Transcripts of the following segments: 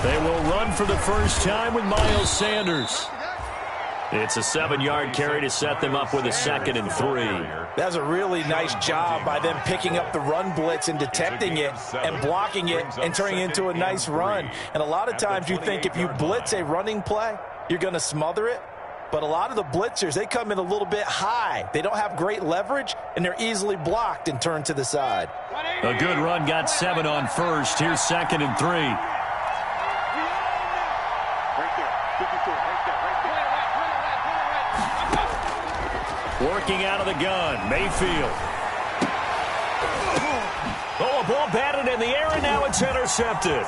They will run for the first time with Miles Sanders. It's a 7-yard carry to set them up with a 2nd and 3. That's a really nice job by them picking up the run blitz and detecting it and blocking it and turning it into a nice run. And a lot of times you think if you blitz a running play, you're going to smother it. But a lot of the blitzers, they come in a little bit high. They don't have great leverage, and they're easily blocked and turned to the side. A good run got 7 on first. Here's 2nd and 3. Working out of the gun, Mayfield. Oh, a ball batted in the air, and now it's intercepted.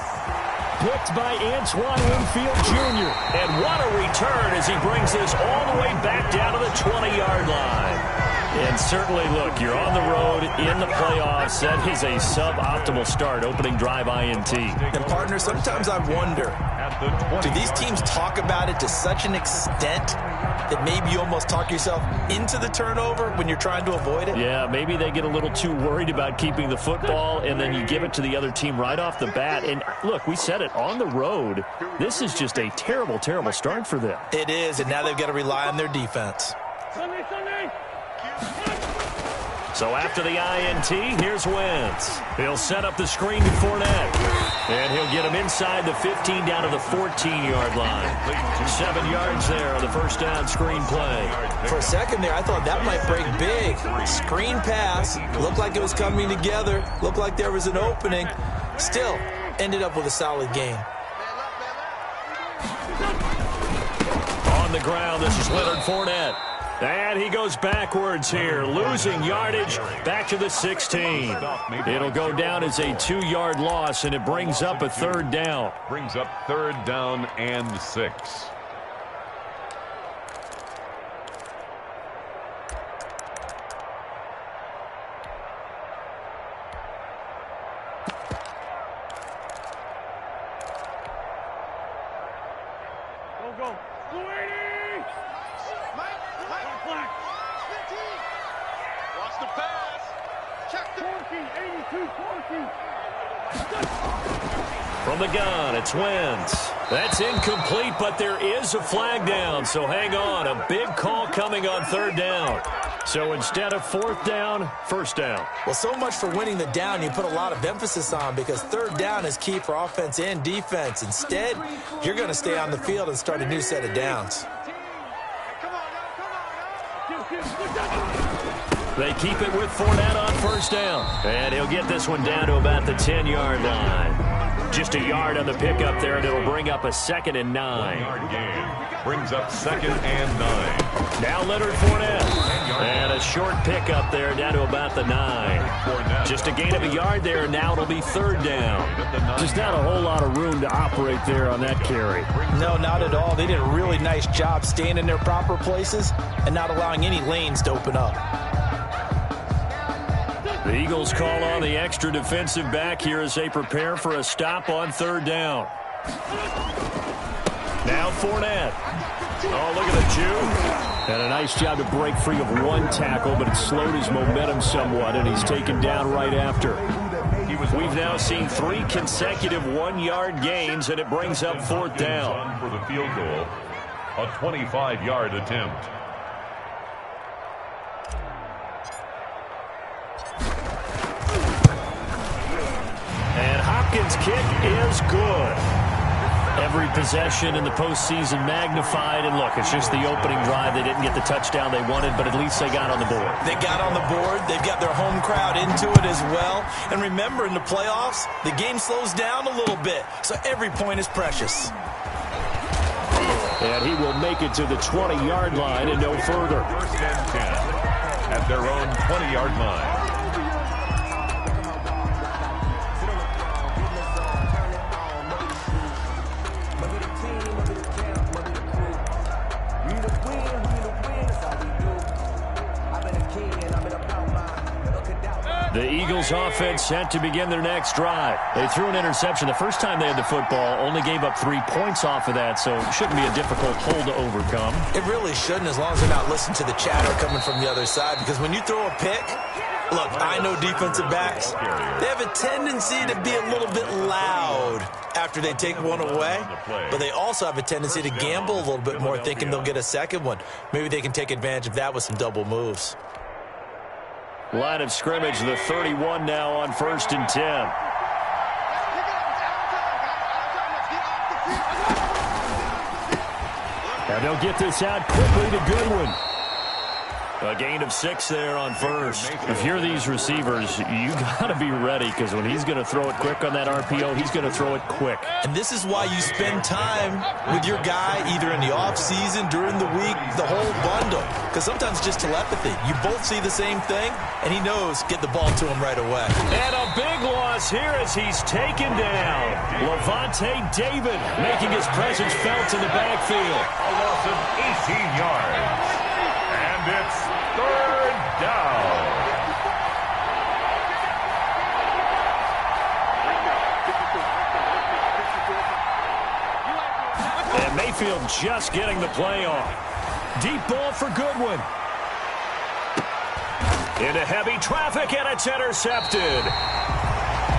Picked by Antoine Winfield Jr. And what a return as he brings this all the way back down to the 20-yard line. And certainly, look, you're on the road in the playoffs. That is a suboptimal start, opening drive INT. And, partner, sometimes I wonder, do these teams talk about it to such an extent that maybe you almost talk yourself into the turnover when you're trying to avoid it? Yeah, maybe they get a little too worried about keeping the football, and then you give it to the other team right off the bat. And, look, we said it, on the road, this is just a terrible, terrible start for them. It is, and now they've got to rely on their defense. So after the INT, here's Wentz. He'll set up the screen to Fournette. And he'll get him inside the 15 down to the 14-yard line. 7 yards there on the first down screen play. For a second there, I thought that might break big. Screen pass. Looked like it was coming together. Looked like there was an opening. Still, ended up with a solid gain. On the ground, this is Leonard Fournette. And he goes backwards here, losing yardage back to the 16. It'll go down as a 2-yard loss, and it brings up a 3rd down. Brings up 3rd down and 6. Go. Watch the pass. Check the 82, 14. From the gun, it's Wentz. That's incomplete, but there is a flag down, so hang on. A big call coming on 3rd down. So instead of 4th down, 1st down. Well, so much for winning the down you put a lot of emphasis on, because 3rd down is key for offense and defense. Instead, you're going to stay on the field and start a new set of downs. They keep it with Fournette on 1st down. And he'll get this one down to about the 10-yard line. Just a yard on the pickup there, and it'll bring up a 2nd and 9. 1-yard gain. Brings up 2nd and 9. Now Leonard Fournette. And a short pickup there down to about the 9. Just a gain of a yard there, and now it'll be 3rd down. Just not a whole lot of room to operate there on that carry. No, not at all. They did a really nice job staying in their proper places and not allowing any lanes to open up. The Eagles call on the extra defensive back here as they prepare for a stop on 3rd down. Now Fournette. Oh, look at the Jew. And a nice job to break free of one tackle, but it slowed his momentum somewhat, and he's taken down right after. We've now seen 3 consecutive 1-yard gains, and it brings up 4th down. For the field goal, a 25-yard attempt. And Hopkins' kick is good. Every possession in the postseason magnified, and look, it's just the opening drive. They didn't get the touchdown they wanted, but at least they got on the board. They got on the board. They've got their home crowd into it as well. And remember, in the playoffs, the game slows down a little bit, so every point is precious. And he will make it to the 20-yard line and no further. 1st and 10 at their own 20-yard line. We the queen, that's how we do. I've been a king. The Eagles offense set to begin their next drive. They threw an interception the first time they had the football, only gave up 3 points off of that, so it shouldn't be a difficult hole to overcome. It really shouldn't, as long as they're not listening to the chatter coming from the other side, because when you throw a pick, look, I know defensive backs, they have a tendency to be a little bit loud after they take one away, but they also have a tendency to gamble a little bit more, thinking they'll get a second one. Maybe they can take advantage of that with some double moves. Line of scrimmage, the 31 now on 1st and 10. And they'll get this out quickly to Goodwin. A gain of 6 there on first. If you're these receivers, you got to be ready, because when he's going to throw it quick on that RPO, he's going to throw it quick. And this is why you spend time with your guy either in the offseason, during the week, the whole bundle. Because sometimes it's just telepathy. You both see the same thing, and he knows get the ball to him right away. And a big loss here as he's taken down. Levante David making his presence felt in the backfield. A loss of 18 yards. And it's 3rd down. And Mayfield just getting the play off. Deep ball for Goodwin. Into heavy traffic, and it's intercepted.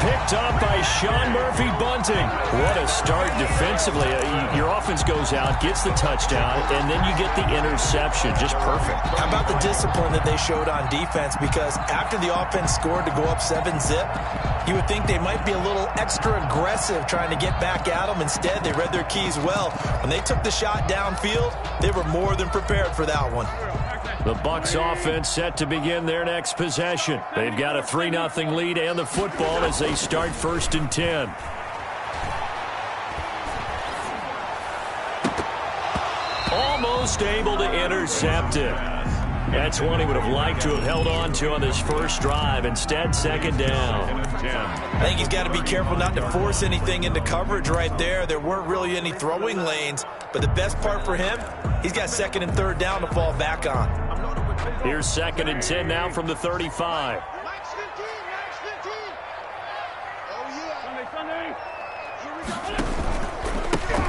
Picked up by Sean Murphy Bunting. What a start defensively. Your offense goes out, gets the touchdown, and then you get the interception. Just perfect. How about the discipline that they showed on defense? Because after the offense scored to go up 7-zip, you would think they might be a little extra aggressive trying to get back at them. Instead, they read their keys well. When they took the shot downfield, they were more than prepared for that one. The Bucs offense set to begin their next possession. They've got a 3-0 lead and the football as they start 1st and 10. Almost able to intercept it. That's one he would have liked to have held on to on this first drive. Instead, 2nd down. I think he's got to be careful not to force anything into coverage right there. There weren't really any throwing lanes, but the best part for him, he's got 2nd and 3rd down to fall back on. Here's 2nd and 10 now from the 35. Max 15, Max 15. Oh, yeah. Sunday. Here we go.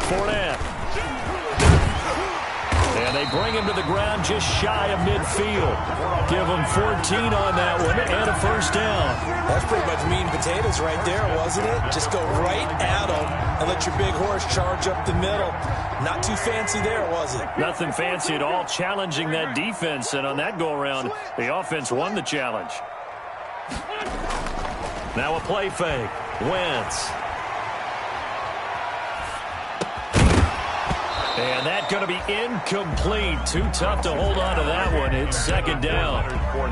Fournette. And they bring him to the ground just shy of midfield. Give him 14 on that one and a 1st down. That's pretty much meat and potatoes right there, wasn't it? Just go right at him and let your big horse charge up the middle. Not too fancy there, was it? Nothing fancy at all, challenging that defense. And on that go-around, the offense won the challenge. Now a play fake. Wentz. And that's going to be incomplete. Too tough to hold on to that one. It's 2nd down.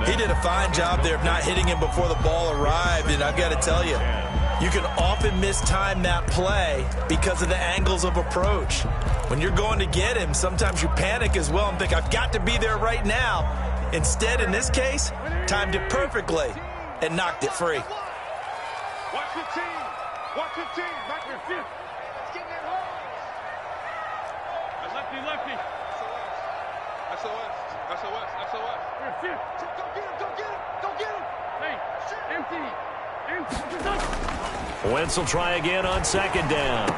He did a fine job there of not hitting him before the ball arrived. And I've got to tell you, you can often mistime that play because of the angles of approach. When you're going to get him, sometimes you panic as well and think, I've got to be there right now. Instead, in this case, timed it perfectly and knocked it free. Watch 15. Watch 15. Back your 5th. Lefty. SOS. Go get him. Hey, empty. Wentz will try again on 2nd down.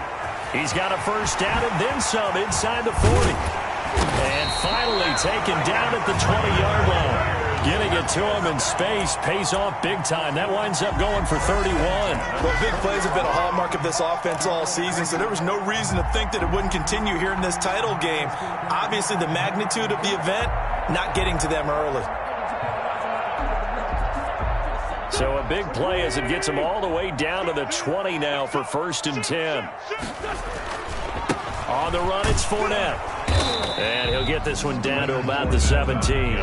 He's got a 1st down and then some inside the 40. And finally taken down at the 20-yard line. Getting it to him in space pays off big time. That winds up going for 31. Well, big plays have been a hallmark of this offense all season, so there was no reason to think that it wouldn't continue here in this title game. Obviously, the magnitude of the event, not getting to them early. So a big play as it gets him all the way down to the 20 now for 1st and 10. On the run, it's Fournette. And he'll get this one down to about the 17.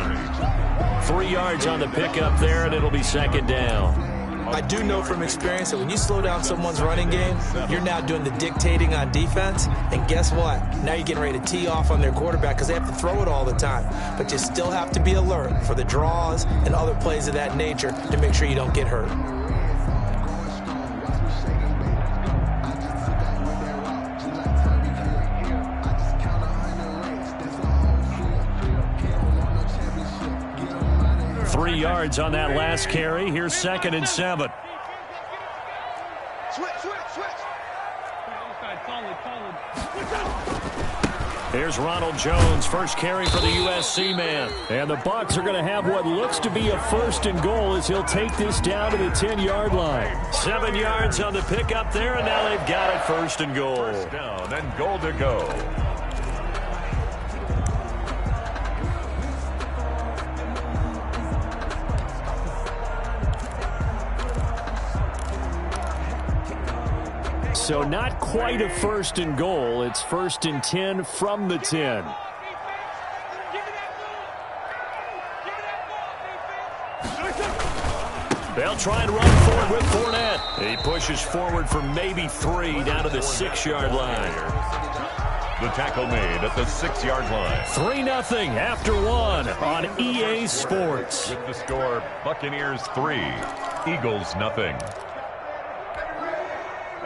3 yards on the pickup there, and it'll be 2nd down. I do know from experience that when you slow down someone's running game, you're now doing the dictating on defense. And guess what? Now you're getting ready to tee off on their quarterback because they have to throw it all the time. But you still have to be alert for the draws and other plays of that nature to make sure you don't get hurt. 3 yards on that last carry. Here's 2nd and 7. Switch. Here's Ronald Jones, first carry for the USC man. And the Bucs are going to have what looks to be a 1st and goal as he'll take this down to the 10-yard line. 7 yards on the pickup there, and now they've got it 1st and goal. First down and goal to go. So not quite a 1st and goal. It's 1st and 10 from the 10. They'll try and run forward with Fournette. He pushes forward for maybe 3 down to the 6-yard line. The tackle made at the 6-yard line. 3-0 after 1 on EA Sports. With the score, Buccaneers 3, Eagles 0.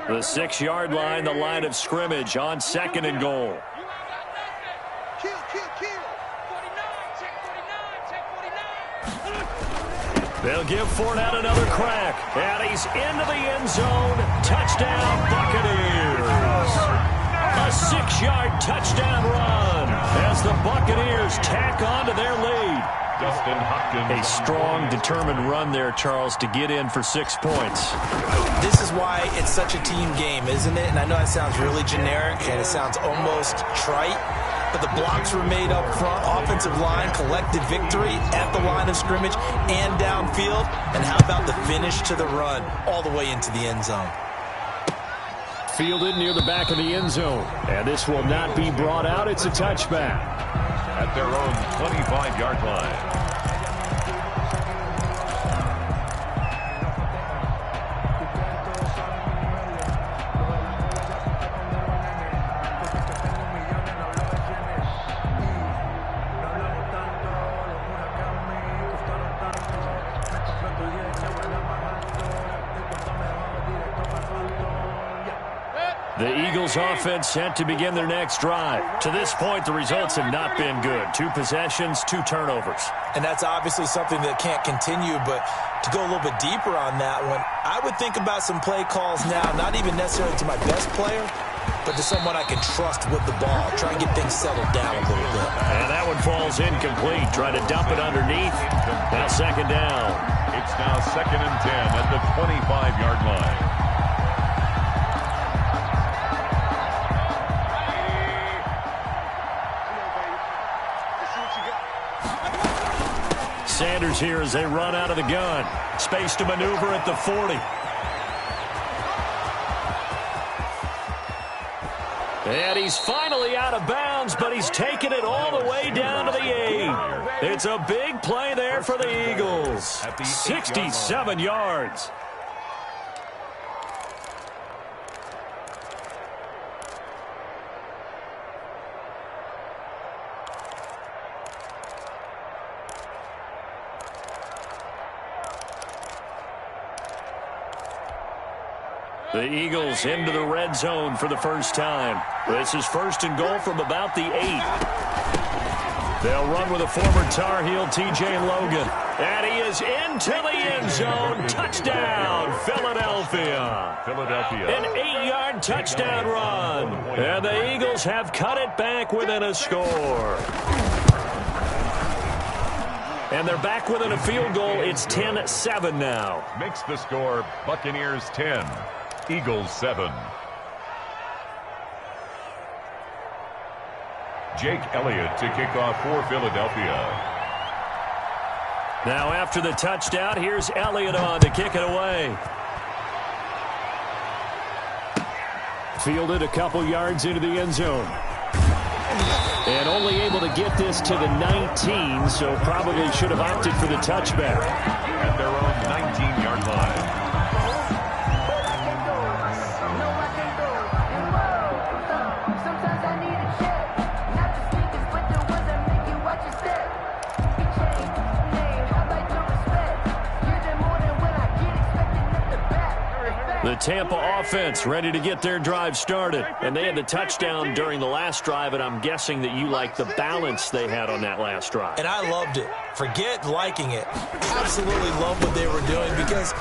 The 6-yard line, the line of scrimmage on 2nd and goal. Kill. 49, check 49. They'll give Fournette another crack. And he's into the end zone. Touchdown, Buccaneers. A 6-yard touchdown run as the Buccaneers tack on to their lead. Dustin Hopkins. A strong, determined run there, Charles, to get in for 6 points. This is why it's such a team game, isn't it? And I know that sounds really generic and it sounds almost trite, but the blocks were made up front. Offensive line collected victory at the line of scrimmage and downfield. And how about the finish to the run all the way into the end zone? Fielded near the back of the end zone. And this will not be brought out. It's a touchback. At their own 25-yard line. The Eagles offense set to begin their next drive. To this point, the results have not been good. 2 possessions, 2 turnovers. And that's obviously something that can't continue, but to go a little bit deeper on that one, I would think about some play calls now, not even necessarily to my best player, but to someone I can trust with the ball. Try and get things settled down a little bit. And that one falls incomplete. Trying to dump it underneath. Now 2nd down. It's now 2nd and 10 at the 25-yard line. Sanders here as they run out of the gun. Space to maneuver at the 40. And he's finally out of bounds, but he's taken it all the way down to the 8. It's a big play there for the Eagles. 67 yards. The Eagles into the red zone for the first time. This is 1st and goal from about the 8. They'll run with a former Tar Heel, T.J. Logan. And he is into the end zone. Touchdown, Philadelphia. An 8-yard touchdown run. And the Eagles have cut it back within a score. And they're back within a field goal. It's 10-7 now. Makes the score Buccaneers 10. Eagles 7. Jake Elliott to kick off for Philadelphia. Now after the touchdown, here's Elliott on to kick it away. Fielded a couple yards into the end zone. And only able to get this to the 19, so probably should have opted for the touchback. At their own 19-yard line. The Tampa offense ready to get their drive started. And they had the touchdown during the last drive, and I'm guessing that you like the balance they had on that last drive. And I loved it. Forget liking it. Absolutely love what they were doing, because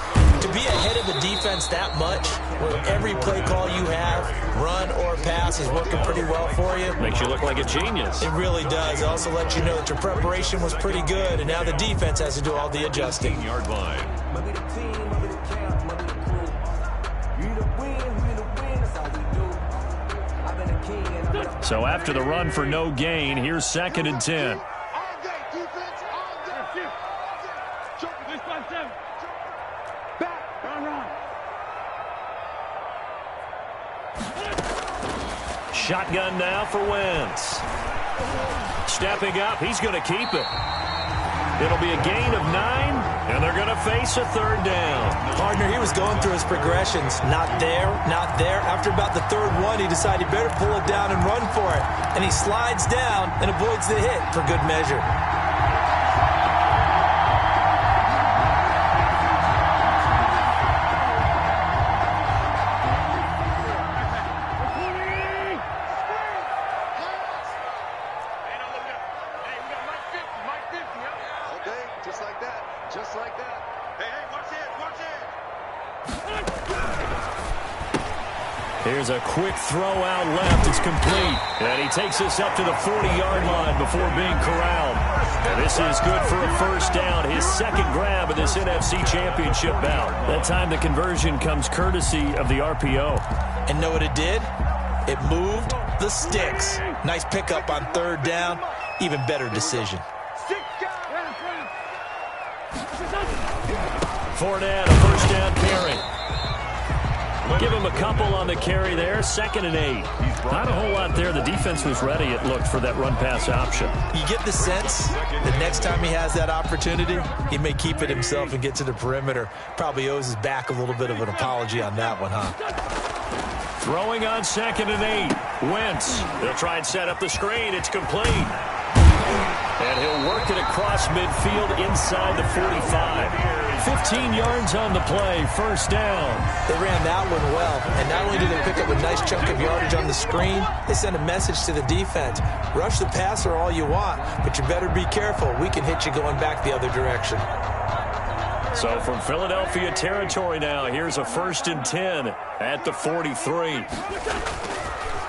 to be ahead of the defense that much, where every play call you have, run or pass, is working pretty well for you. Makes you look like a genius. It really does. It also lets you know that your preparation was pretty good, and now the defense has to do all the adjusting. Yard line. So after the run for no gain, here's 2nd and 10. Shotgun now for Wentz. Stepping up, he's going to keep it. It'll be a gain of 9, and they're going to face a 3rd down. Partner, he was going through his progressions. Not there, not there. After about the 3rd one, he decided he better pull it down and run for it. And he slides down and avoids the hit for good measure. Here's a quick throw out left. It's complete. And he takes us up to the 40-yard line before being corralled. And this is good for a 1st down. His 2nd grab of this NFC Championship bout. That time the conversion comes courtesy of the RPO. And know what it did? It moved the sticks. Nice pickup on 3rd down. Even better decision. Fournette, a 1st down carry. Give him a couple on the carry there. 2nd and 8. Not a whole lot there. The defense was ready, it looked, for that run-pass option. You get the sense that next time he has that opportunity, he may keep it himself and get to the perimeter. Probably owes his back a little bit of an apology on that one, huh? Throwing on 2nd and 8. Wentz. They'll try and set up the screen. It's complete. And he'll work it across midfield inside the 45. 15 yards on the play, 1st down. They ran that one well, and not only did they pick up a nice chunk of yardage on the screen, they sent a message to the defense. Rush the passer all you want, but you better be careful. We can hit you going back the other direction. So from Philadelphia territory now, here's a 1st and 10 at the 43.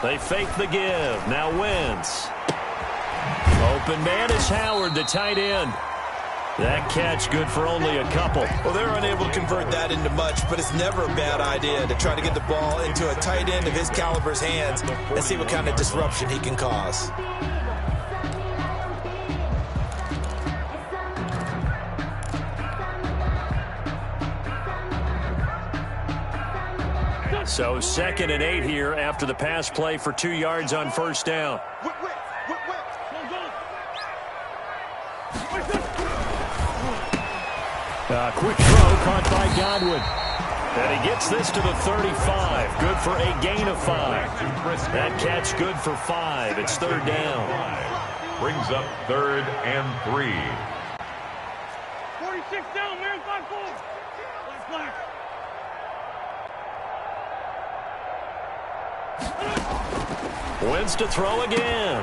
They fake the give. Now Wentz. Open man is Howard, the tight end. That catch good for only a couple. Well, they're unable to convert that into much, but it's never a bad idea to try to get the ball into a tight end of his caliber's hands and see what kind of disruption he can cause. So 2nd and 8 here after the pass play for 2 yards on 1st down. Quick throw caught by Godwin. And he gets this to the 35. Good for a gain of 5. That catch good for 5. It's 3rd down. Brings up 3rd and 3. 46 down, man. 5-4. Wentz to throw again.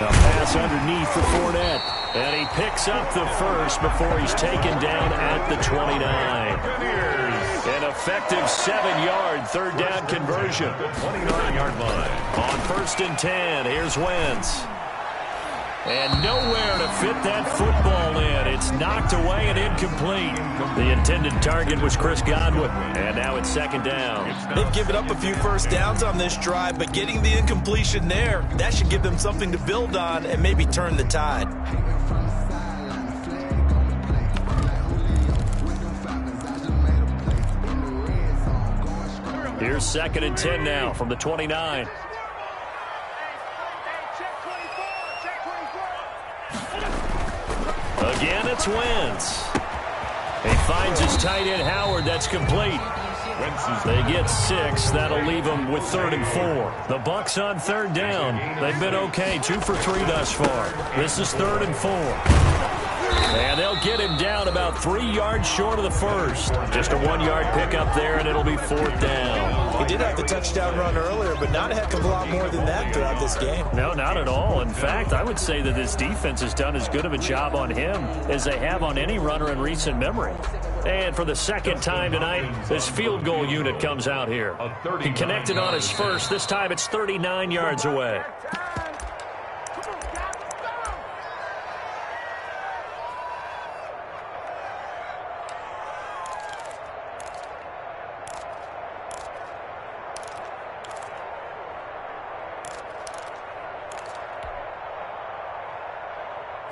A pass underneath for Fournette. And he picks up the 1st before he's taken down at the 29. An effective 7-yard 3rd down conversion. 29-yard line. On 1st and 10, here's Wentz. And nowhere to fit that football in. It's knocked away and incomplete. The intended target was Chris Godwin. And now it's 2nd down. They've given up a few 1st downs on this drive, but getting the incompletion there, that should give them something to build on and maybe turn the tide. Here's 2nd and 10 now from the 29. Again, it's Wentz. He finds his tight end, Howard. That's complete. They get 6. That'll leave them with 3rd and 4. The Bucs on 3rd down. They've been okay. 2 for 3 thus far. This is 3rd and 4. And they'll get him down about 3 yards short of the first. Just a 1-yard pickup there, and it'll be 4th down. He did have the touchdown run earlier, but not a heck of a lot more than that throughout this game. No, not at all. In fact, I would say that this defense has done as good of a job on him as they have on any runner in recent memory. And for the second time tonight, this field goal unit comes out here. He connected on his first. This time it's 39 yards away.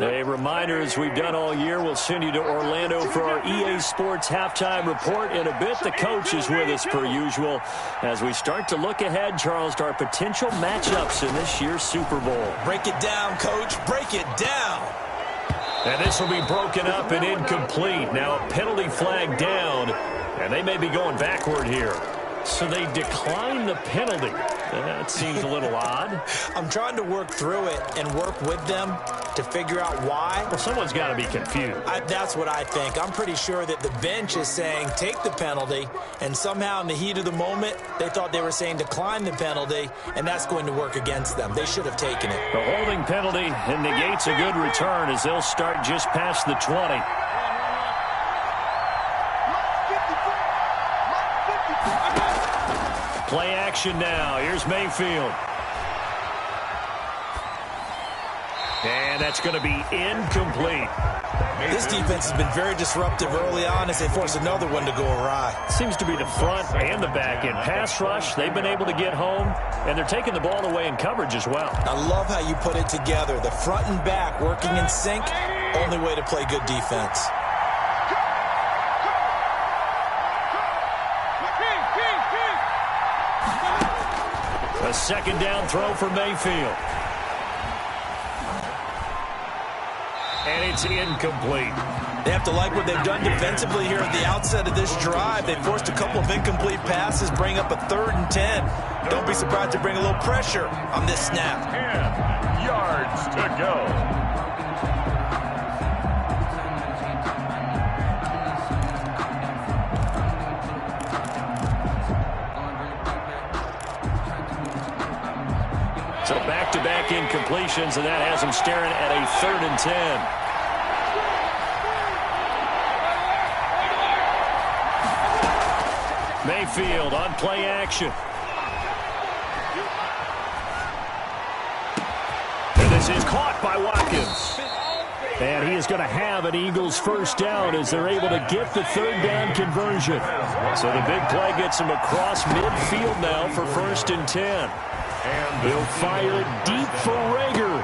A reminder, as we've done all year, we'll send you to Orlando for our EA Sports halftime report in a bit. The coach is with us per usual as we start to look ahead, Charles, to our potential matchups in this year's Super Bowl. Break it down, Coach. Break it down. And this will be broken up and incomplete. Now a penalty flag down, and they may be going backward here. So they decline the penalty. That seems a little odd. I'm trying to work through it and work with them to figure out why. Well, someone's got to be confused. That's what I think. I'm pretty sure that the bench is saying take the penalty, and somehow in the heat of the moment, they thought they were saying decline the penalty, and that's going to work against them. They should have taken it. The holding penalty negates a good return as they'll start just past the 20. Play action now. Here's Mayfield. And that's going to be incomplete. This defense has been very disruptive early on as they force another one to go awry. Seems to be the front and the back end. Pass rush, they've been able to get home, and they're taking the ball away in coverage as well. I love how you put it together. The front and back working in sync, only way to play good defense. A second down throw for Mayfield. And it's incomplete. They have to like what they've done defensively here at the outset of this drive. They forced a couple of incomplete passes, bring up a 3rd and 10. Don't be surprised to bring a little pressure on this snap. 10 yards to go. So back-to-back incompletions, and that has them staring at a 3rd and 10. Mayfield on play action. And this is caught by Watkins. And he is going to have an Eagles first down as they're able to get the 3rd down conversion. So the big play gets him across midfield now for 1st and 10. He'll fire deep for Rager.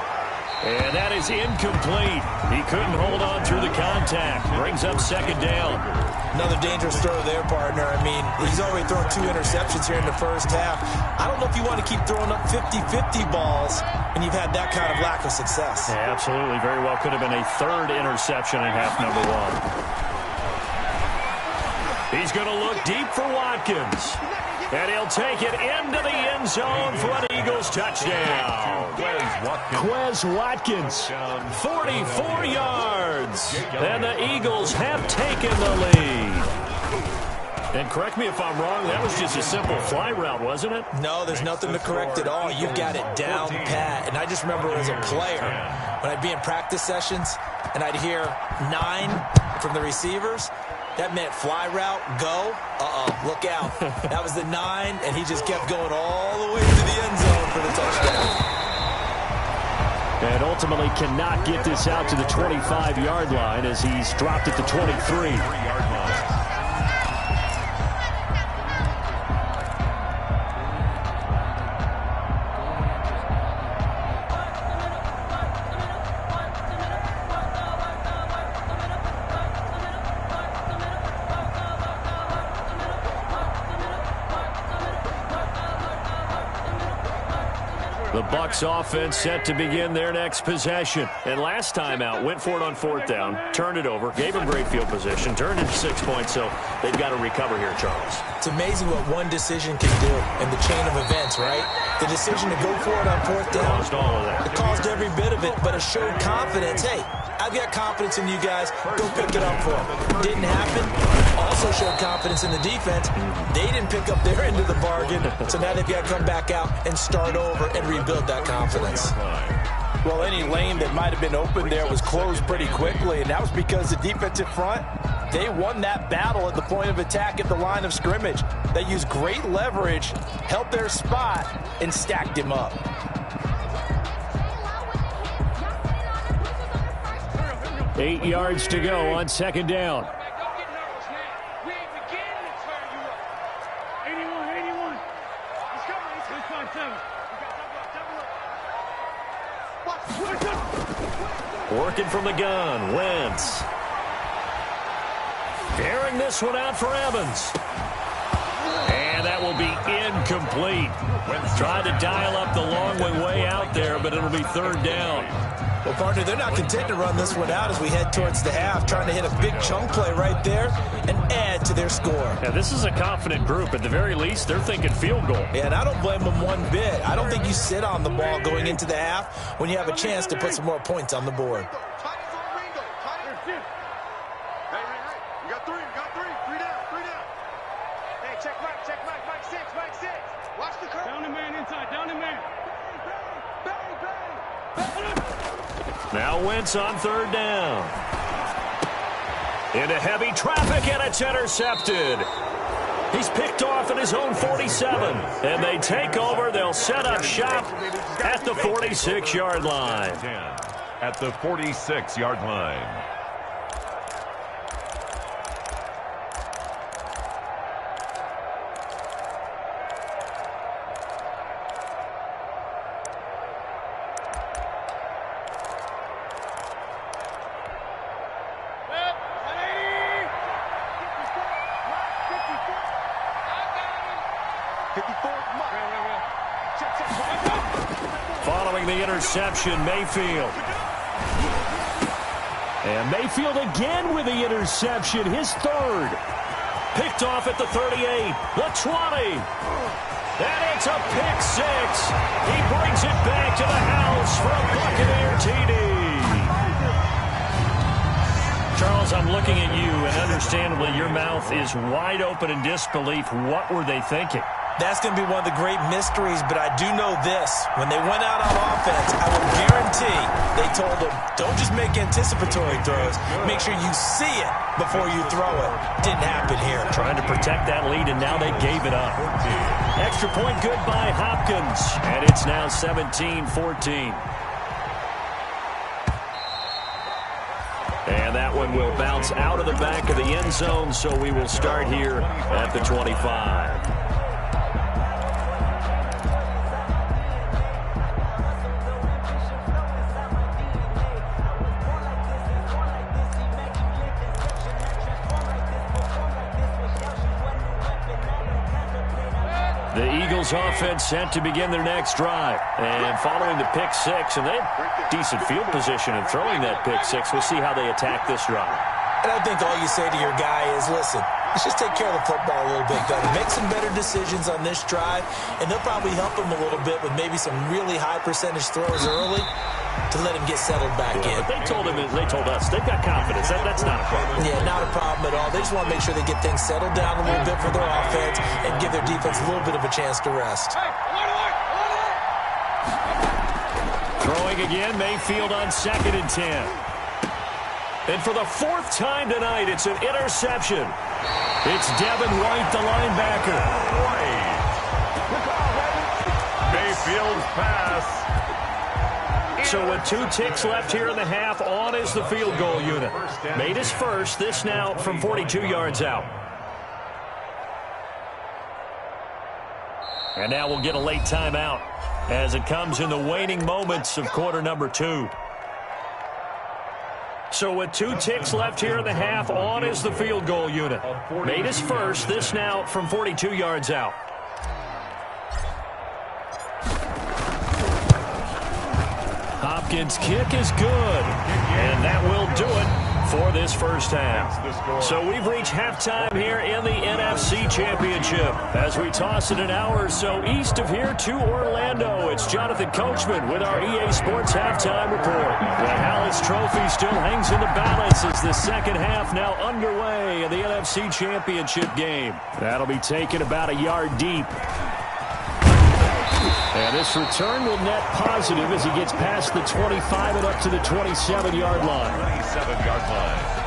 And that is incomplete. He couldn't hold on through the contact. Brings up 2nd down. Another dangerous throw there, partner. I mean, he's already thrown 2 interceptions here in the first half. I don't know if you want to keep throwing up 50-50 balls when you've had that kind of lack of success. Yeah, absolutely. Very well could have been a 3rd interception in half number 1. He's going to look deep for Watkins. And he'll take it into the end zone for an Eagles touchdown. Quez Watkins, 44 yards. And the Eagles have taken the lead. And correct me if I'm wrong, that was just a simple fly route, wasn't it? No, there's nothing to correct at all. You've got it down pat. And I just remember as a player, when I'd be in practice sessions and I'd hear 9 from the receivers, that meant fly route, go. Look out. That was the 9, and he just kept going all the way to the end zone for the touchdown. And ultimately cannot get this out to the 25-yard line as he's dropped at the 23. The Bucs offense set to begin their next possession. And last time out, went for it on 4th down, turned it over, gave them great field position, turned it 6 points, so they've got to recover here, Charles. It's amazing what one decision can do in the chain of events, right? The decision to go for it on 4th down. Caused all of that. It caused every bit of it, but it showed confidence. Hey, I've got confidence in you guys. Go pick it up for them. Didn't happen. Also showed confidence in the defense. They didn't pick up their end of the bargain, so now they've got to come back out and start over and rebuild that confidence. Well, any lane that might have been open there was closed pretty quickly, and that was because the defensive front, they won that battle at the point of attack at the line of scrimmage. They used great leverage, held their spot, and stacked him up. Eight yards to go on second down. Working from the gun, Wentz. Airing this one out for Evans. And that will be incomplete. Tried to dial up the long way out there, but it'll be third down. Well, partner, they're not content to run this one out as we head towards the half, trying to hit a big chunk play right there and add to their score. Yeah, this is a confident group. At the very least, they're thinking field goal. Yeah, and I don't blame them one bit. I don't think you sit on the ball going into the half when you have a chance to put some more points on the board. Now Wentz on third down. Into heavy traffic, and it's intercepted. He's picked off at his own 47. And they take over. They'll set up shop at the 46-yard line. At the 46-yard line. Following the interception, Mayfield. And Mayfield again with the interception, his third. Picked off at the 38, the 20. And it's a pick six. He brings it back to the house for a Buccaneer TD. Charles, I'm looking at you, and understandably, your mouth is wide open in disbelief. What were they thinking? That's going to be one of the great mysteries, but I do know this. When they went out on offense, I will guarantee they told them, don't just make anticipatory throws. Make sure you see it before you throw it. Didn't happen here. Trying to protect that lead, and now they gave it up. Extra point good by Hopkins, and it's now 17-14. And that one will bounce out of the back of the end zone, so we will start here at the 25. The Eagles offense set to begin their next drive. And following the pick six, and they have decent field position in throwing that pick six. We'll see how they attack this drive. And I think all you say to your guy is, listen, let's just take care of the football a little bit better. Make some better decisions on this drive, and they'll probably help him a little bit with maybe some really high percentage throws early to let him get settled back in. But they told us they've got confidence. That's not a problem. Yeah, not a problem at all. They just want to make sure they get things settled down a little bit for their offense and give their defense a little bit of a chance to rest. Throwing again, Mayfield on 2nd and 10. And for the fourth time tonight, it's an interception. It's Devin White, the linebacker. Mayfield's pass. So with 2 ticks left here in the half, on is the field goal unit. Made his first, this now from 42 yards out. And now we'll get a late timeout as it comes in the waning moments of quarter number 2. So with 2 ticks left here in the half, on is the field goal unit. Made his first, this now from 42 yards out. Hopkins' kick is good, and that will do it for this first half. So we've reached halftime here in the NFC Championship. As we toss it an hour or so east of here to Orlando, it's Jonathan Coachman with our EA Sports Halftime Report. The Hallis Trophy still hangs in the balance as the second half now underway in the NFC Championship game. That'll be taken about a yard deep. And this return will net positive as he gets past the 25 and up to the 27-yard line. 27-yard line.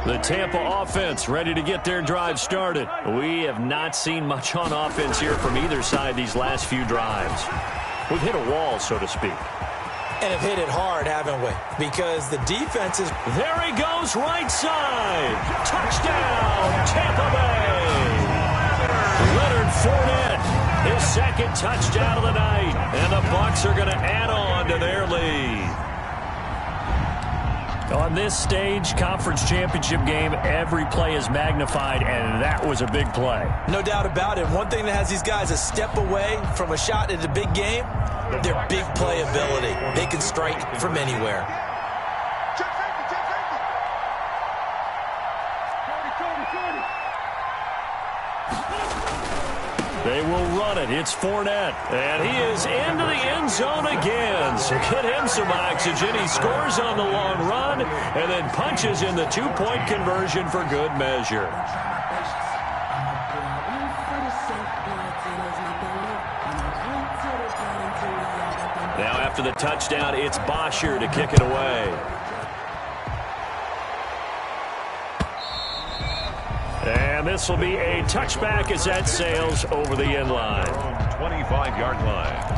The Tampa offense ready to get their drive started. We have not seen much on offense here from either side these last few drives. We've hit a wall, so to speak. And have hit it hard, haven't we? Because the defense is... There he goes, right side. Touchdown, Tampa Bay. Leonard Fournette, his second touchdown of the night. And the Bucs are going to add on to their lead. On this stage, conference championship game, every play is magnified, and that was a big play. No doubt about it. One thing that has these guys a step away from a shot at a big game, their big play ability. They can strike from anywhere. They will run it. It's Fournette. And he is into the end zone again. So get him some oxygen. He scores on the long run and then punches in the two-point conversion for good measure. Now after the touchdown, it's Bosher to kick it away. And this will be a touchback as that sails over the end line. 25-yard line.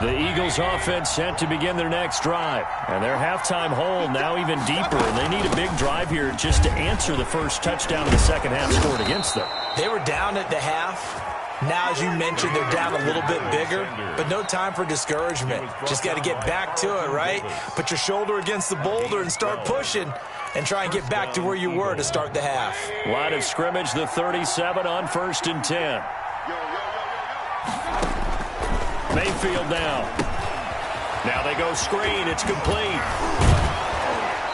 The Eagles offense set to begin their next drive. And their halftime hole now even deeper. And they need a big drive here just to answer the first touchdown of the second half scored against them. They were down at the half. Now, as you mentioned, they're down a little bit bigger, but no time for discouragement. Just got to get back to it, right? Put your shoulder against the boulder and start pushing and try and get back to where you were to start the half. Line of scrimmage, the 37 on 1st and 10. Mayfield now. Now they go screen. It's complete.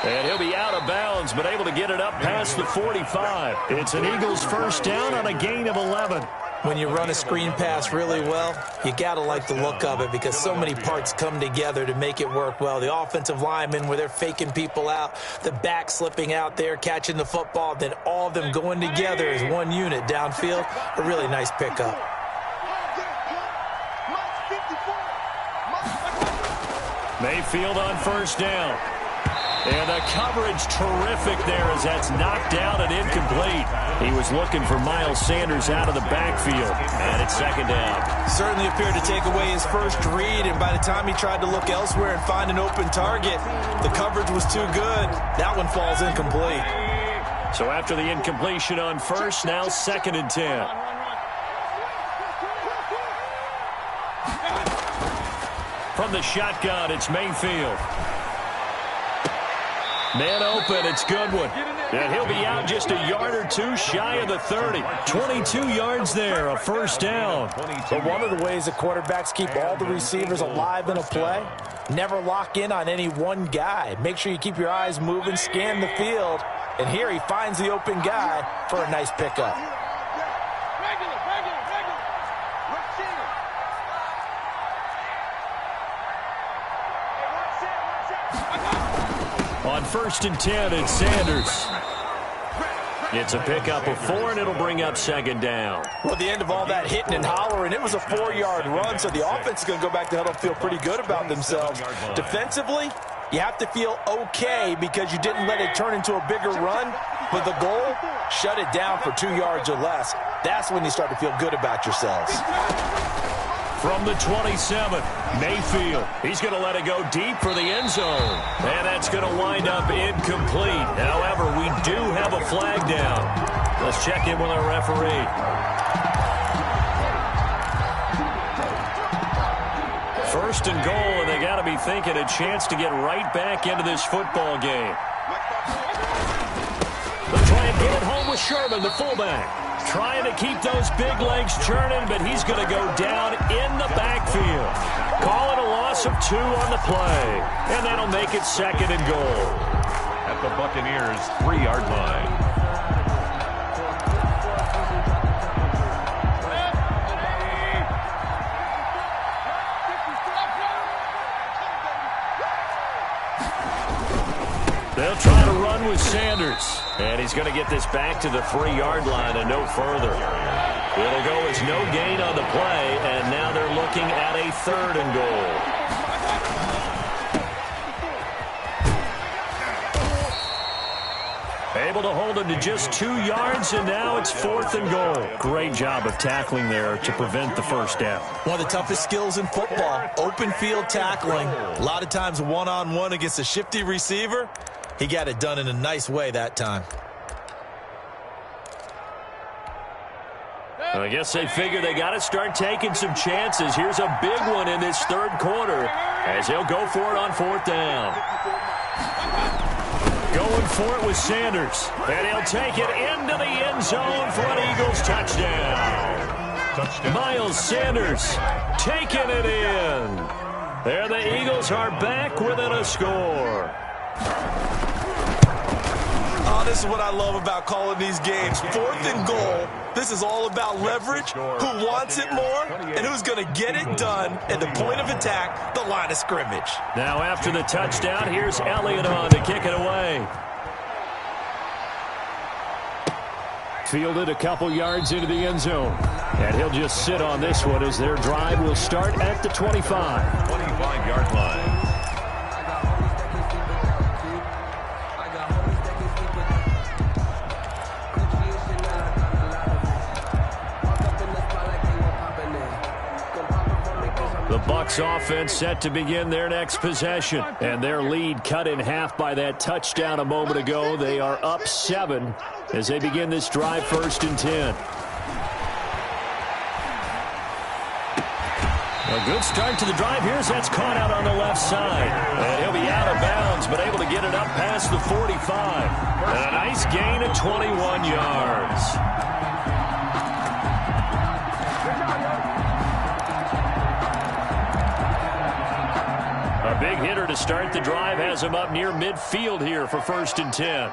And he'll be out of bounds, but able to get it up past the 45. It's an Eagles first down on a gain of 11. When you run a screen pass really well, you got to like the look of it because so many parts come together to make it work well. The offensive linemen, where they're faking people out, the back slipping out there, catching the football, then all of them going together as one unit downfield. A really nice pickup. Mayfield on first down. And the coverage terrific there as that's knocked down and incomplete. He was looking for Miles Sanders out of the backfield. And it's second down. Certainly appeared to take away his first read, and by the time he tried to look elsewhere and find an open target, the coverage was too good. That one falls incomplete. So after the incompletion on first, now 2nd and 10. From the shotgun, it's Mayfield. Man open, it's Goodwin. And he'll be out just a yard or two shy of the 30. 22 yards there, a first down. But one of the ways that quarterbacks keep all the receivers alive in a play, never lock in on any one guy. Make sure you keep your eyes moving, scan the field. And here he finds the open guy for a nice pickup. On 1st and 10, it's Sanders. It's a pickup of 4, and it'll bring up 2nd down. Well, the end of all that hitting and hollering, it was a 4-yard run, so the offense is going to go back to huddle and feel pretty good about themselves. Defensively, you have to feel okay because you didn't let it turn into a bigger run, but the goal, shut it down for 2 yards or less. That's when you start to feel good about yourselves. From the 27, Mayfield. He's going to let it go deep for the end zone. And that's going to wind up incomplete. However, we do have a flag down. Let's check in with our referee. First and goal, and they got to be thinking a chance to get right back into this football game. They'll try and get it home with Sherman, the fullback. Trying to keep those big legs churning, but he's going to go down in the backfield. Call it a loss of 2 on the play, and that'll make it second and goal. At the Buccaneers' 3-yard line. They'll try to run with Sanders. And he's going to get this back to the 3-yard line and no further. It'll go as no gain on the play, and now they're looking at a 3rd and goal. Able to hold him to just 2 yards, and now it's 4th and goal. Great job of tackling there to prevent the first down. One of the toughest skills in football, open field tackling. A lot of times one-on-one against a shifty receiver. He got it done in a nice way that time. I guess they figure they got to start taking some chances. Here's a big one in this 3rd quarter as he'll go for it on 4th down. Going for it with Sanders. And he'll take it into the end zone for an Eagles touchdown. Miles Sanders taking it in. There the Eagles are back within a score. Oh, this is what I love about calling these games. 4th and goal. This is all about leverage, who wants it more, and who's going to get it done at the point of attack, the line of scrimmage. Now after the touchdown, here's Elliott on to kick it away. Fielded a couple yards into the end zone. And he'll just sit on this one as their drive will start at the 25. 25-yard line. The Bucs offense set to begin their next possession. And their lead cut in half by that touchdown a moment ago. They are up 7 as they begin this drive 1st and 10. A good start to the drive. Here's that's caught out on the left side. And he'll be out of bounds, but able to get it up past the 45. And a nice gain of 21 yards. A big hitter to start the drive has him up near midfield here for 1st and 10.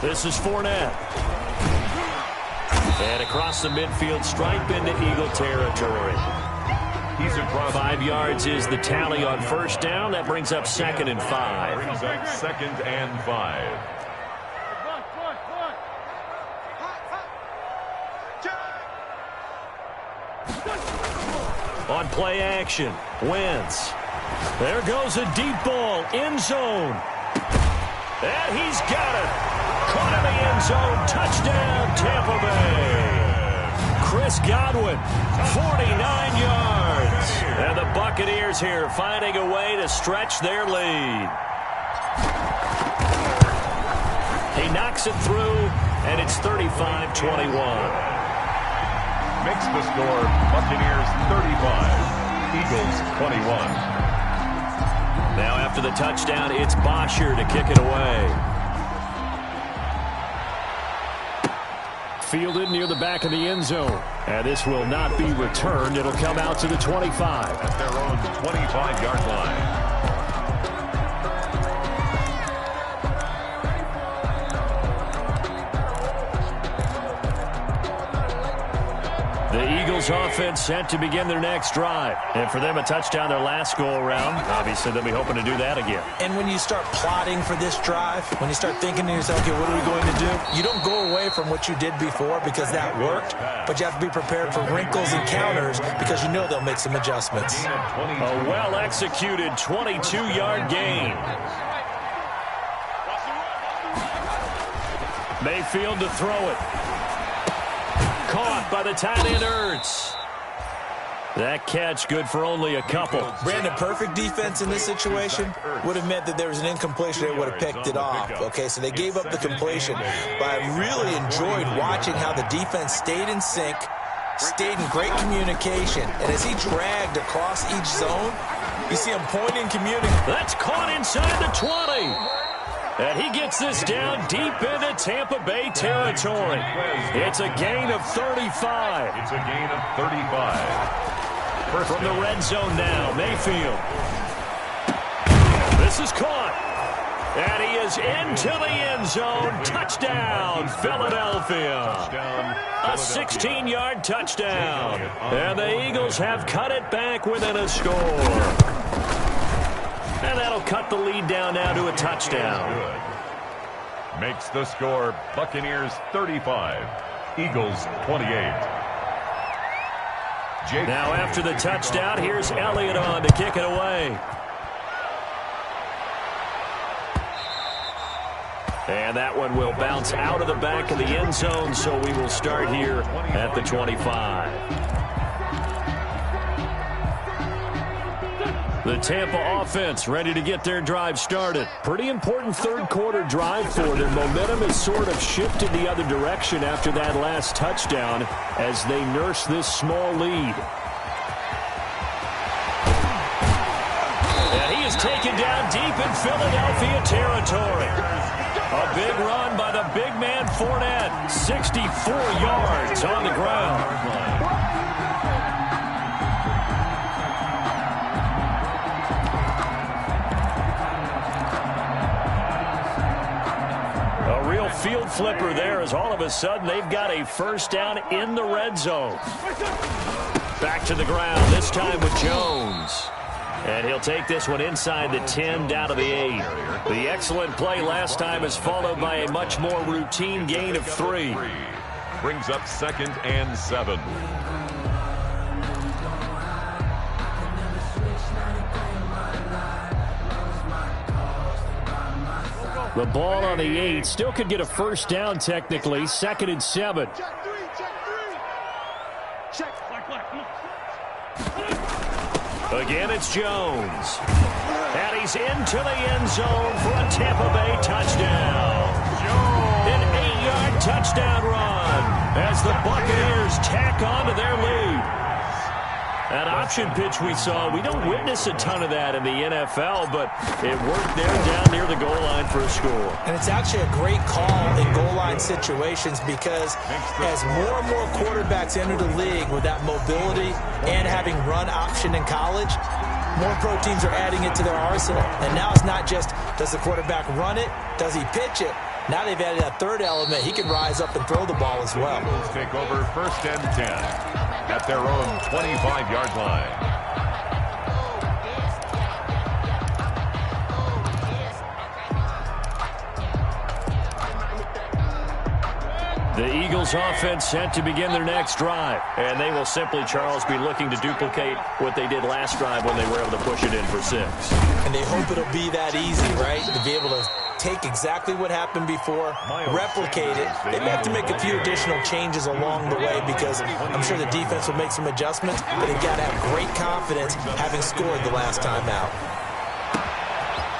This is Fournette. And across the midfield stripe into Eagle territory. He's across. 5 yards is the tally on 1st down. That brings up 2nd and 5. Brings up 2nd and 5. On play action, Wentz. There goes a deep ball, end zone. And he's got it. Caught in the end zone, touchdown, Tampa Bay. Chris Godwin, 49 yards. And the Buccaneers here finding a way to stretch their lead. He knocks it through, and it's 35-21. Makes the score Buccaneers 35, Eagles 21. Now after the touchdown, it's Bosher to kick it away. Fielded near the back of the end zone. And this will not be returned. It'll come out to the 25. At their own 25-yard line. The Eagles offense set to begin their next drive. And for them, a touchdown their last go-around. Obviously, they'll be hoping to do that again. And when you start plotting for this drive, when you start thinking to yourself, okay, what are we going to do? You don't go away from what you did before because that worked, but you have to be prepared for wrinkles and counters because you know they'll make some adjustments. A well-executed 22-yard gain. Mayfield to throw it. Caught by the tight end, Ertz. That catch good for only a couple. Brandon, perfect defense in this situation would have meant that there was an incompletion. They would have picked it off. Okay, so they gave up the completion. But I really enjoyed watching how the defense stayed in sync, stayed in great communication. And as he dragged across each zone, you see him pointing, communicating. That's caught inside the 20. And he gets this down deep into Tampa Bay territory. It's a gain of 35. It's a gain of 35. From the red zone now, Mayfield. This is caught. And he is into the end zone. Touchdown, Philadelphia. A 16-yard touchdown. And the Eagles have cut it back within a score. And that'll cut the lead down now to a touchdown. Makes the score Buccaneers 35, Eagles 28. Now after the touchdown, here's Elliott on to kick it away. And that one will bounce out of the back of the end zone, so we will start here at the 25. The Tampa offense ready to get their drive started. Pretty important third quarter drive for them. Momentum has sort of shifted the other direction after that last touchdown as they nurse this small lead. And he is taken down deep in Philadelphia territory. A big run by the big man Fournette. 64 yards on the ground. Field flipper there as all of a sudden they've got a first down in the red zone. Back to the ground, this time with Jones. And he'll take this one inside the 10 down to the 8. The excellent play last time is followed by a much more routine gain of 3. Brings up 2nd and 7. The ball on the 8 still could get a first down technically. 2nd and 7. Again, it's Jones. And he's into the end zone for a Tampa Bay touchdown. An 8-yard touchdown run as the Buccaneers tack on to their lead. That option pitch we saw, we don't witness a ton of that in the NFL, but it worked there down near the goal line for a score. And it's actually a great call in goal line situations because as more and more quarterbacks enter the league with that mobility and having run option in college, more pro teams are adding it to their arsenal. And now it's not just, does the quarterback run it? Does he pitch it? Now they've added that third element. He can rise up and throw the ball as well. Eagles take over 1st and 10 at their own 25-yard line. The Eagles offense set to begin their next drive. And they will simply, Charles, be looking to duplicate what they did last drive when they were able to push it in for 6. And they hope it'll be that easy, right? To be able to take exactly what happened before, replicate it. They may have to make a few additional changes along the way because I'm sure the defense will make some adjustments, but they've got to have great confidence having scored the last time out.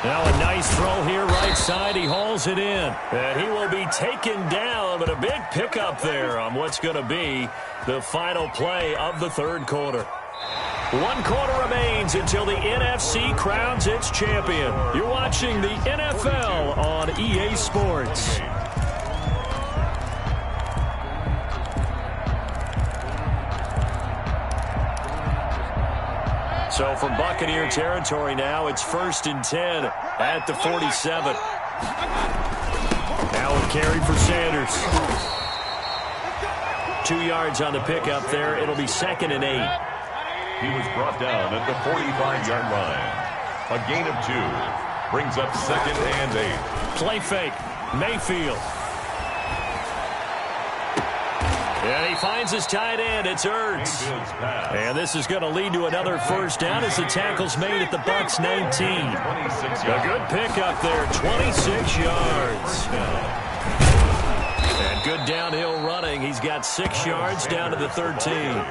Now a nice throw here right side. He hauls it in. And he will be taken down, but a big pickup there on what's going to be the final play of the third quarter. 1 quarter remains until the NFC crowns its champion. You're watching the NFL on EA Sports. So from Buccaneer territory now, it's 1st and 10 at the 47. Now a carry for Sanders. 2 yards on the pickup there. It'll be 2nd and 8. He was brought down at the 45-yard line. A gain of 2 brings up 2nd and 8. Play fake. Mayfield. And he finds his tight end. It's Ertz. And this is going to lead to another first down as the tackle's made at the Bucs 19. A good pickup there. 26 yards. And good downhill running. He's got 6 yards down to the 13.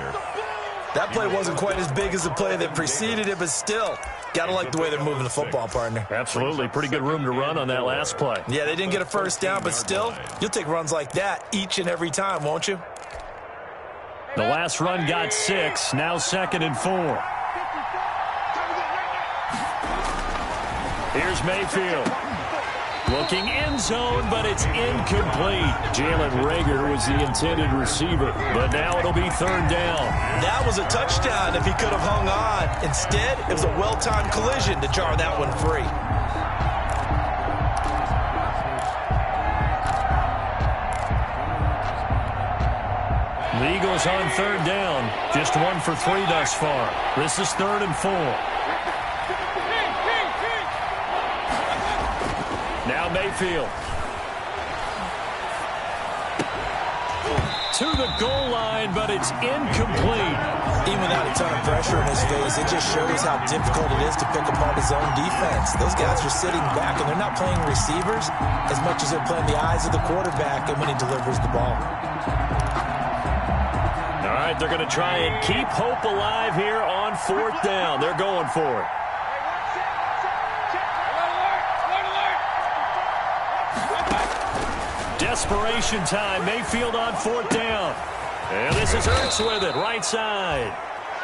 That play wasn't quite as big as the play that preceded it, but still, got to like the way they're moving the football, partner. Absolutely. Pretty good room to run on that last play. Yeah, they didn't get a first down, but still, you'll take runs like that each and every time, won't you? The last run got 6, now 2nd and 4. Here's Mayfield. Looking end zone, but it's incomplete. Jalen Reagor was the intended receiver, but now it'll be 3rd down. That was a touchdown if he could have hung on. Instead, it was a well-timed collision to jar that one free. The Eagles on 3rd down. Just 1 for 3 thus far. This is 3rd and 4. Now Mayfield. To the goal line, but it's incomplete. Even without a ton of pressure in his face, it just shows how difficult it is to pick apart his own defense. Those guys are sitting back, and they're not playing receivers as much as they're playing the eyes of the quarterback and when he delivers the ball. All right, they're going to try and keep hope alive here on 4th down. They're going for it. Desperation time. Mayfield on 4th down. And this is Ertz with it, right side.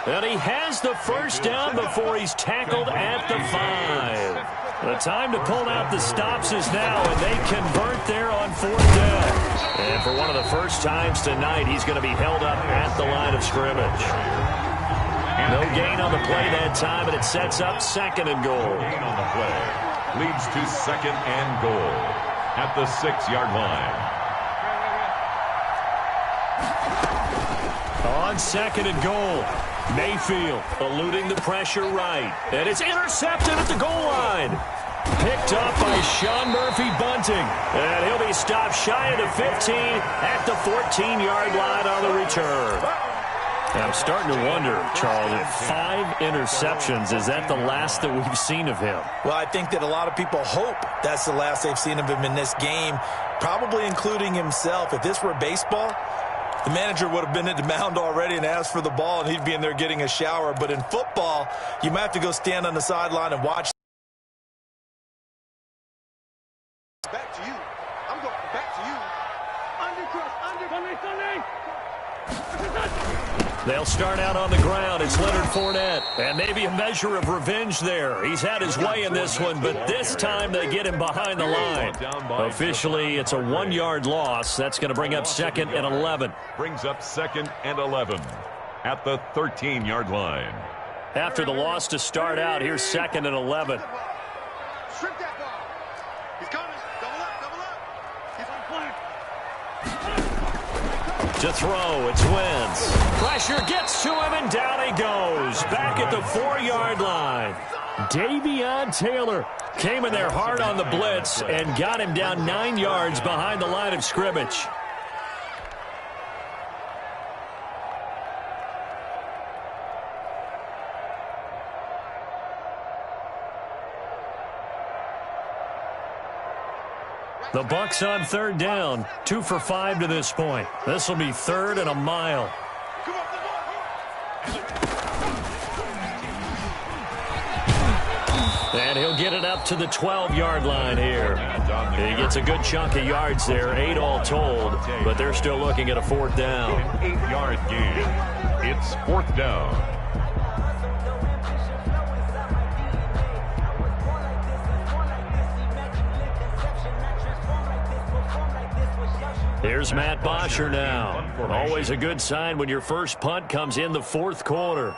And he has the first down before he's tackled at the 5. The time to pull out the stops is now, and they convert there on 4th down. And for one of the first times tonight, he's going to be held up at the line of scrimmage. No gain on the play that time, and it sets up 2nd and goal. Gain on the play leads to 2nd and goal at the 6-yard line. On 2nd and goal, Mayfield eluding the pressure right. And it's intercepted at the goal line. Picked up by Sean Murphy-Bunting. And he'll be stopped shy of the 15 at the 14-yard line on the return. And I'm starting to wonder, Charles, if 5 interceptions, is that the last that we've seen of him? Well, I think that a lot of people hope that's the last they've seen of him in this game, probably including himself. If this were baseball, the manager would have been at the mound already and asked for the ball, and he'd be in there getting a shower. But in football, you might have to go stand on the sideline and watch. Back to you. I'm going back to you. They'll start out on the ground. It's Leonard Fournette. And maybe a measure of revenge there. He's had his way in this one, but this time they get him behind the line. Officially, it's a 1-yard loss. That's going to bring up 2nd and 11. Brings up 2nd and 11 at the 13-yard line. After the loss to start out, here's 2nd and 11. Strip that ball. He's coming. Double up, double up. He's on point. To throw, it's Wentz. Pressure gets to him, and down he goes. Back at the 4-yard line. Davion Taylor came in there hard on the blitz and got him down 9 yards behind the line of scrimmage. The Bucs on 3rd down, 2 for 5 to this point. This will be 3rd and a mile. And he'll get it up to the 12-yard line here. He gets a good chunk of yards there, 8 all told, but they're still looking at a 4th down. An 8-yard gain. It's 4th down. Here's Matt Bosher now. Always a good sign when your first punt comes in the 4th quarter.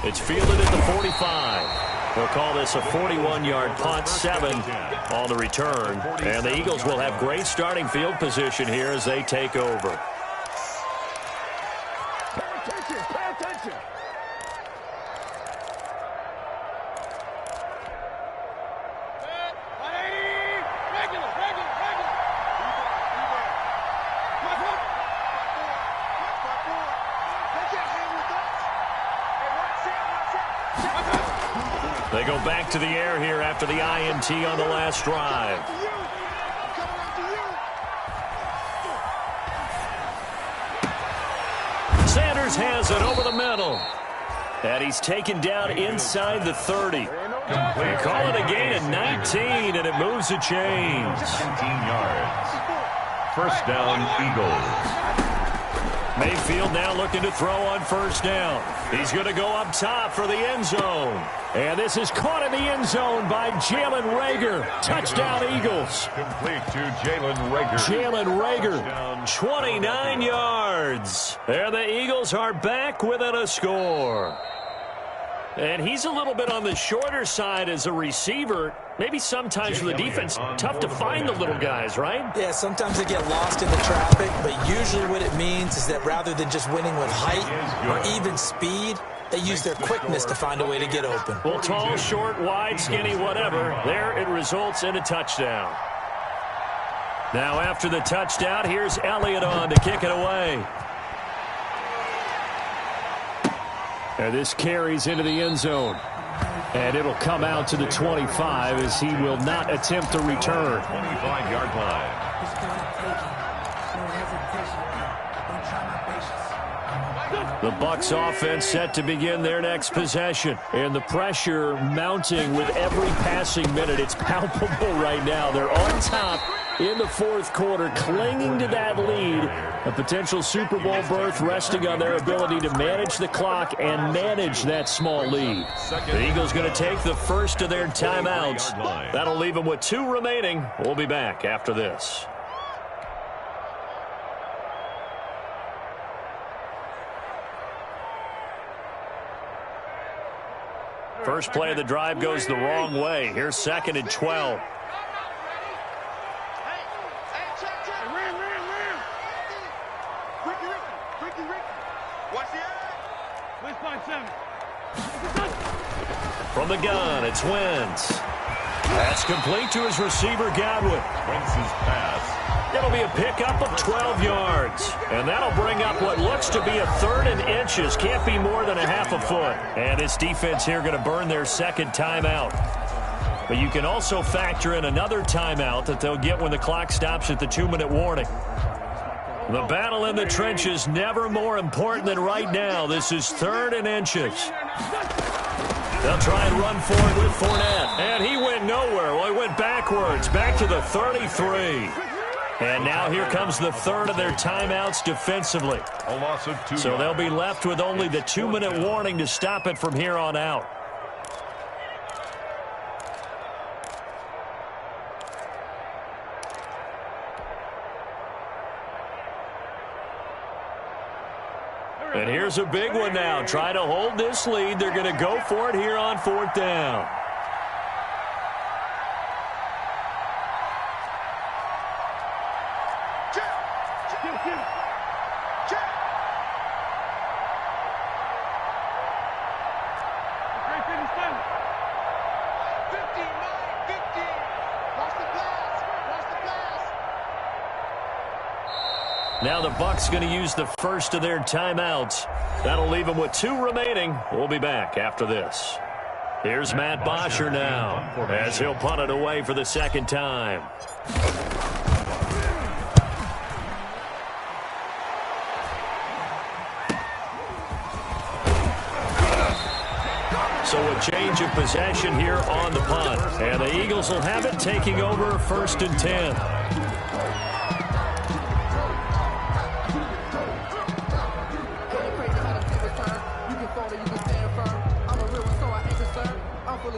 It's fielded at the 45. We'll call this a 41-yard punt, 7 on the return. And the Eagles will have great starting field position here as they take over. They go back to the air here after the INT on the last drive. Sanders has it over the middle. And he's taken down inside the 30. They call it a gain of 19, and it moves the chains. 19 yards. First down, Eagles. Mayfield now looking to throw on first down. He's going to go up top for the end zone. And this is caught in the end zone by Jalen Reagor. Touchdown, Eagles. Complete to Jalen Reagor. Jalen Reagor, 29 yards. There the Eagles are back within a score. And he's a little bit on the shorter side as a receiver. Maybe sometimes for the defense, tough to find the little guys, right? Yeah, sometimes they get lost in the traffic, but usually what it means is that rather than just winning with height or even speed, they use their quickness to find a way to get open. Well, tall, short, wide, skinny, whatever. There it results in a touchdown. Now after the touchdown, here's Elliott on to kick it away. And this carries into the end zone. And it'll come out to the 25 as he will not attempt to return. 25-yard line. The Bucs offense set to begin their next possession. And the pressure mounting with every passing minute. It's palpable right now. They're on top in the fourth quarter, clinging to that lead. A potential Super Bowl berth resting on their ability to manage the clock and manage that small lead. The Eagles going to take the first of their timeouts. That'll leave them with 2 remaining. We'll be back after this. First play of the drive goes the wrong way. Here's 2nd and 12. From the gun, it's Wentz. That's complete to his receiver, Godwin. Wentz's pass. It'll be a pickup of 12 yards. And that'll bring up what looks to be a 3rd and inches. Can't be more than a half a foot. And this defense here going to burn their 2nd timeout. But you can also factor in another timeout that they'll get when the clock stops at the 2-minute warning. The battle in the trenches never more important than right now. This is 3rd and inches. They'll try and run forward with Fournette. And he went nowhere. Well, he went backwards, back to the 33. And now here comes the 3rd of their timeouts defensively. A loss of 2 So yards. they'll be left with only the 2-minute warning to stop it from here on out. And here's a big one now. Trying to hold this lead. They're going to go for it here on 4th down. Now the Bucs going to use the first of their timeouts. That'll leave them with 2 remaining. We'll be back after this. Here's Matt Bosher now as he'll punt it away for the 2nd time. So a change of possession here on the punt. And the Eagles will have it, taking over 1st and 10.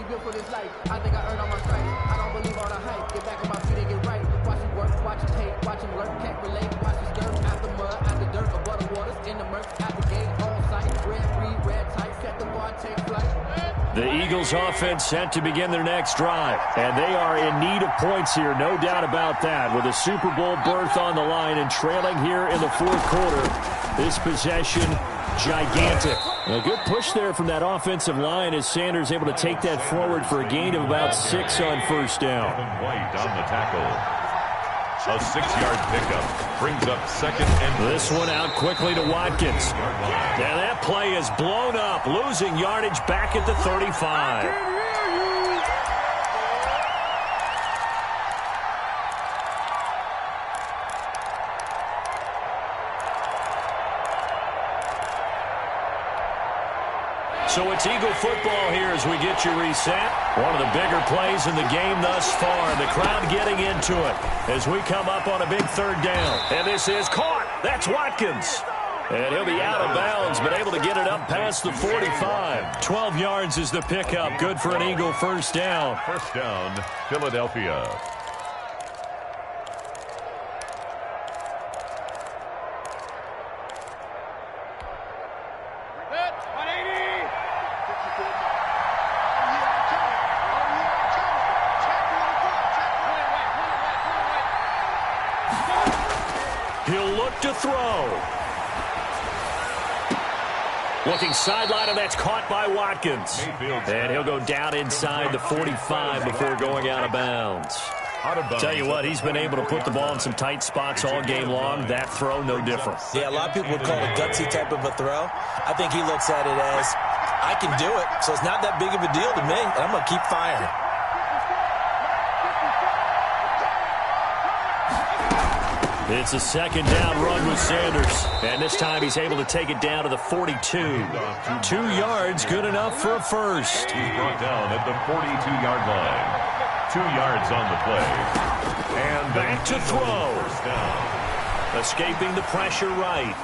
Built for this life. I think I earned all my stripes. I don't believe all the hype. Get back on my feet and get right. Watch it work, watch it tape, watch it lurk, can't relate. Watch it skirt, out the mud, out the dirt, above the waters, in the murk, out the gate, on sight. Red, green, red, tight, set the bar, take flight. The Eagles offense set to begin their next drive. And they are in need of points here, no doubt about that. With a Super Bowl berth on the line and trailing here in the 4th quarter. This possession, gigantic. A good push there from that offensive line as Sanders able to take that forward for a gain of about 6 on 1st down. White on the tackle. A 6-yard pickup brings up 2nd and... This one out quickly to Watkins. And that play is blown up, losing yardage back at the 35. So it's Eagle football here as we get you reset. One of the bigger plays in the game thus far. The crowd getting into it as we come up on a big third down. And this is caught. That's Watkins. And he'll be out of bounds, but able to get it up past the 45. 12 yards is the pickup. Good for an Eagle first down. First down, Philadelphia. He'll look to throw. Looking sideline, and that's caught by Watkins. And he'll go down inside the 45 before going out of bounds. Tell you what, he's been able to put the ball in some tight spots all game long. That throw, no different. Yeah, a lot of people would call it a gutsy type of a throw. I think he looks at it as, I can do it, so it's not that big of a deal to me, and I'm going to keep firing. It's a second down run with Sanders. And this time he's able to take it down to the 42. 2 yards, good enough for a first. He's brought down at the 42-yard line. 2 yards on the play. And back to throw. First down. Escaping the pressure right.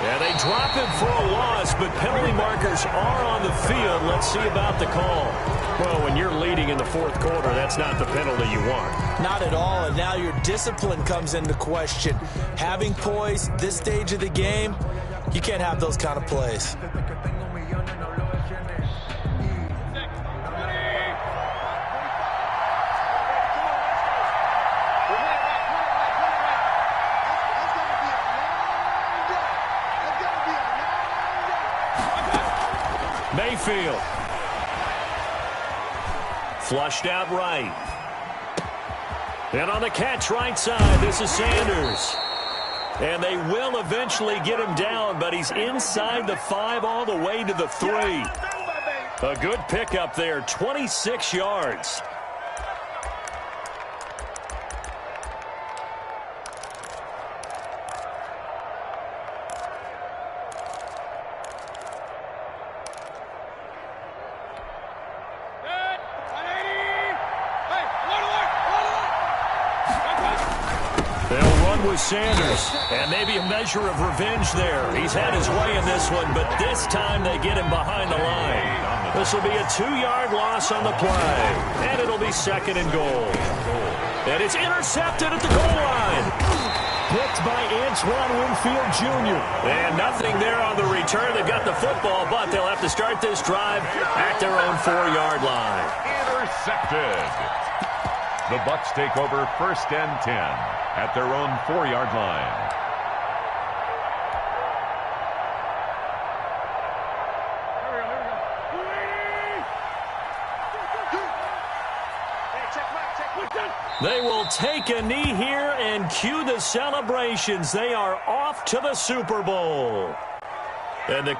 Yeah, they drop him for a loss, but penalty markers are on the field. Let's see about the call. Well, when you're leading in the fourth quarter, that's not the penalty you want. Not at all, and now your discipline comes into question. Having poise this stage of the game, you can't have those kind of plays. Mayfield. Flushed out right. And on the catch right side, this is Sanders. And they will eventually get him down, but he's inside the 5 all the way to the 3. A good pickup there, 26 yards. Sanders, and maybe a measure of revenge there. He's had his way in this one, but this time they get him behind the line. This will be a 2-yard loss on the play, and it'll be second and goal. And it's intercepted at the goal line. Picked by Antoine Winfield Jr. And nothing there on the return. They've got the football, but they'll have to start this drive at their own 4-yard line. Intercepted. The Bucs take over first and 10 at their own 4-yard line. They will take a knee here and cue the celebrations. They are off to the Super Bowl. And the